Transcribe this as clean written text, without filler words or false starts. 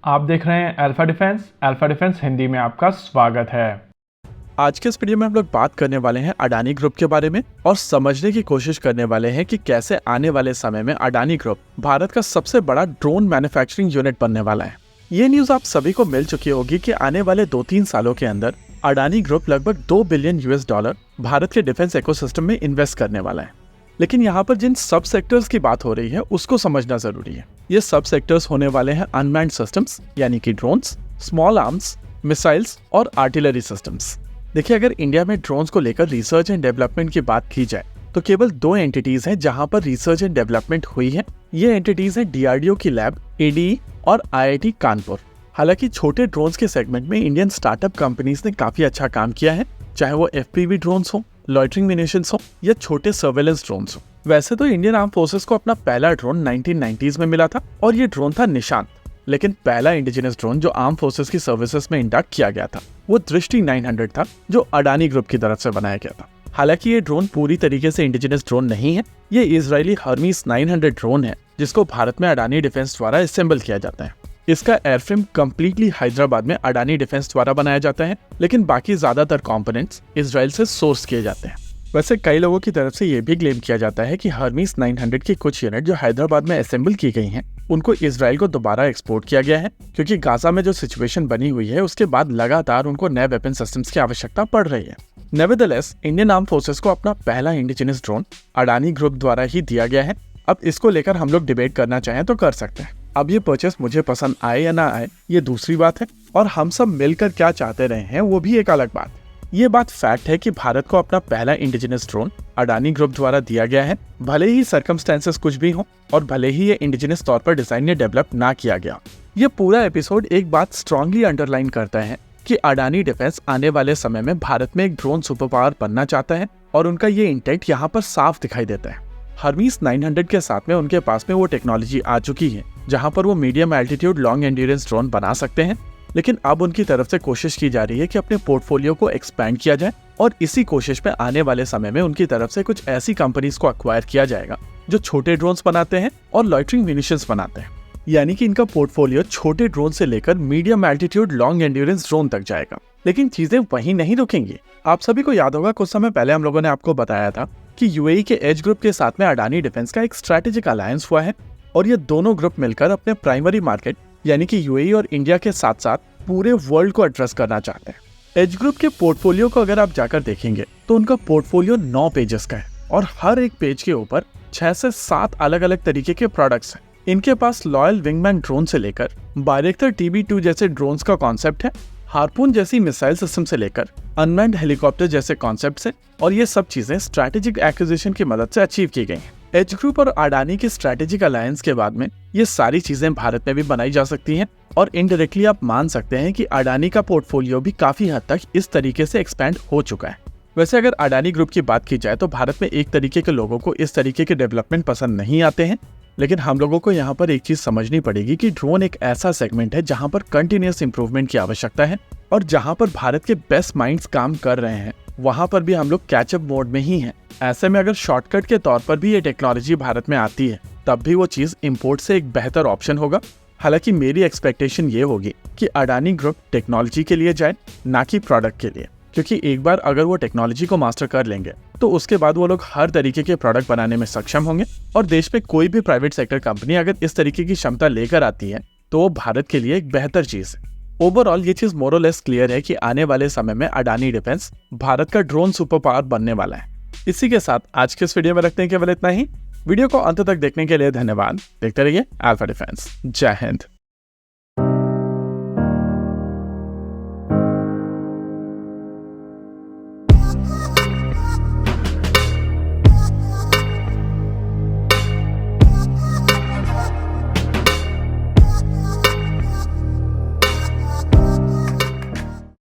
आप देख रहे हैं अल्फा डिफेंस हिंदी में आपका स्वागत है। आज के इस वीडियो में हम लोग बात करने वाले हैं अडानी ग्रुप के बारे में और समझने की कोशिश करने वाले हैं कि कैसे आने वाले समय में अडानी ग्रुप भारत का सबसे बड़ा ड्रोन मैन्युफैक्चरिंग यूनिट बनने वाला है। ये न्यूज आप सभी को मिल चुकी होगी कि आने वाले 2-3 सालों के अंदर अडानी ग्रुप लगभग $2 बिलियन भारत के डिफेंस इकोसिस्टम में इन्वेस्ट करने वाला है। लेकिन यहाँ पर जिन सब सेक्टर्स की बात हो रही है उसको समझना जरूरी है। ये सब सेक्टर्स होने वाले हैं अनमैन्ड सिस्टम्स यानी कि ड्रोन्स, स्मॉल आर्म्स, मिसाइल्स और आर्टिलरी सिस्टम्स। देखिए, अगर इंडिया में ड्रोन्स को लेकर रिसर्च एंड डेवलपमेंट की बात की जाए तो केवल 2 एंटिटीज हैं जहां पर रिसर्च एंड डेवलपमेंट हुई है। ये एंटिटीज हैं DRDO की लैब, ADE और IIT कानपुर। हालांकि छोटे ड्रोन्स के सेगमेंट में इंडियन स्टार्टअप कंपनीज ने काफी अच्छा काम किया है, चाहे वो FPV ड्रोन्स हो, लॉइटरिंग म्यूनिशंस हो या छोटे सर्वेलेंस ड्रोन्स हो। वैसे तो इंडियन आर्म फोर्सेस को अपना पहला ड्रोन 1990s में मिला था और ये ड्रोन था निशांत। लेकिन पहला इंडिजिनस ड्रोन जो आर्म फोर्सेस की सर्विसेज में इंडक्ट किया गया था वो दृष्टि 900 था, जो अडानी ग्रुप की तरफ से बनाया गया था। हालांकि ये ड्रोन पूरी तरीके से इंडिजिनस ड्रोन नहीं है। ये इजरायली हर्मीस 900 ड्रोन है जिसको भारत में अडानी डिफेंस द्वारा असेंबल किया जाता है। इसका एयरफ्रेम कम्प्लीटली हैदराबाद में अडानी डिफेंस द्वारा बनाया जाता है, लेकिन बाकी ज्यादातर कंपोनेंट्स इजराइल से सोर्स किए जाते हैं। वैसे कई लोगों की तरफ से ये भी क्लेम किया जाता है कि हर्मीस 900 की कुछ यूनिट जो हैदराबाद में असेंबल की गई हैं, उनको इजराइल को दोबारा एक्सपोर्ट किया गया है, क्योंकि गाजा में जो सिचुएशन बनी हुई है उसके बाद लगातार उनको नए वेपन सिस्टम्स की आवश्यकता पड़ रही है। नेवरदलेस इंडियन आर्म फोर्सेस को अपना पहला इंडिजिनस ड्रोन अडानी ग्रुप द्वारा ही दिया गया है। अब इसको लेकर हम लोग डिबेट करना चाहें तो कर सकते हैं। अब ये परचेस मुझे पसंद आए या ना आए ये दूसरी बात है, और हम सब मिलकर क्या चाहते रहे हैं वो भी एक अलग बात। ये बात फैक्ट है कि भारत को अपना पहला इंडिजिनस ड्रोन अडानी ग्रुप द्वारा दिया गया है, भले ही सर्कमस्टेंसेस कुछ भी हो और भले ही ये इंडिजिनस तौर पर डिजाइन या डेवलप ना किया गया। ये पूरा एपिसोड एक बात स्ट्रांगली अंडरलाइन करता है कि अडानी डिफेंस आने वाले समय में भारत में एक ड्रोन सुपर पावर बनना चाहता है, और उनका ये इंटेंट यहाँ पर साफ दिखाई देता है। हर्मीस 900 के साथ में उनके पास में वो टेक्नोलॉजी आ चुकी है जहां पर वो medium altitude long endurance drone बना सकते हैं। लेकिन अब उनकी तरफ से कोशिश की जा रही है कि अपने पोर्टफोलियो को एक्सपैंड किया जाए, और इसी कोशिश में आने वाले समय में उनकी तरफ से कुछ ऐसी कंपनीज को अक्वायर किया जाएगा जो छोटे ड्रोन्स बनाते हैं और लॉइटरिंग म्यूनिशंस बनाते हैं। यानी कि इनका पोर्टफोलियो छोटे ड्रोन से लेकर medium altitude long endurance drone तक जाएगा। लेकिन चीजें वहीं नहीं रुकेंगी। आप सभी को याद होगा, कुछ समय पहले हम लोगों ने आपको बताया था कि UAE के एज ग्रुप के साथ में अडानी डिफेंस का एक स्ट्रेटेजिक अलायंस हुआ है, और ये दोनों ग्रुप मिलकर अपने प्राइमरी मार्केट यानी कि UAE और इंडिया के साथ साथ पूरे वर्ल्ड को एड्रेस करना चाहते हैं। एज ग्रुप के पोर्टफोलियो को अगर आप जाकर देखेंगे तो उनका पोर्टफोलियो 9 पेजेस का है, और हर एक पेज के ऊपर 6 से 7 अलग अलग तरीके के प्रोडक्ट्स हैं। इनके पास लॉयल विंगमैन ड्रोन से लेकर बायरेक्टर TB2 जैसे ड्रोन्स का कॉन्सेप्ट है, हार्पून जैसी मिसाइल सिस्टम से लेकर अनमैन्ड हेलीकॉप्टर जैसे कॉन्सेप्ट्स हैं, और ये सब चीजें स्ट्रैटेजिक एक्विजिशन की मदद से अचीव की गई हैं। एज ग्रुप और अडानी के स्ट्रैटेजिक अलायंस के बाद में ये सारी चीजें भारत में भी बनाई जा सकती हैं, और इनडायरेक्टली आप मान सकते हैं कि अडानी का पोर्टफोलियो भी काफी हद तक इस तरीके से एक्सपैंड हो चुका है। वैसे अगर अडानी ग्रुप की बात की जाए तो भारत में एक तरीके के लोगों को इस तरीके के डेवलपमेंट पसंद नहीं आते हैं, लेकिन हम लोगों को यहाँ पर एक चीज समझनी पड़ेगी कि ड्रोन एक ऐसा सेगमेंट है जहाँ पर कंटिन्यूअस इंप्रूवमेंट की आवश्यकता है, और जहाँ पर भारत के बेस्ट माइंड्स काम कर रहे हैं वहां पर भी हम लोग कैचअप मोड में ही हैं। ऐसे में अगर शॉर्टकट के तौर पर भी ये टेक्नोलॉजी भारत में आती है तब भी वो चीज इंपोर्ट से एक बेहतर ऑप्शन होगा। हालांकि मेरी एक्सपेक्टेशन ये होगी कि अडानी ग्रुप टेक्नोलॉजी के लिए जाए, ना कि प्रोडक्ट के लिए, क्योंकि एक बार अगर वो टेक्नोलॉजी को मास्टर कर लेंगे तो उसके बाद वो लोग हर तरीके के प्रोडक्ट बनाने में सक्षम होंगे, और देश में कोई भी प्राइवेट सेक्टर कंपनी अगर इस तरीके की क्षमता लेकर आती है तो वो भारत के लिए एक बेहतर चीज है। ओवरऑल ये चीज मोर और लेस क्लियर है कि आने वाले समय में अडानी डिफेंस भारत का ड्रोन सुपर पावर बनने वाला है। इसी के साथ आज के इस वीडियो में रखते हैं केवल इतना ही। वीडियो को अंत तक देखने के लिए धन्यवाद। देखते रहिए अल्फा डिफेंस। जय हिंद।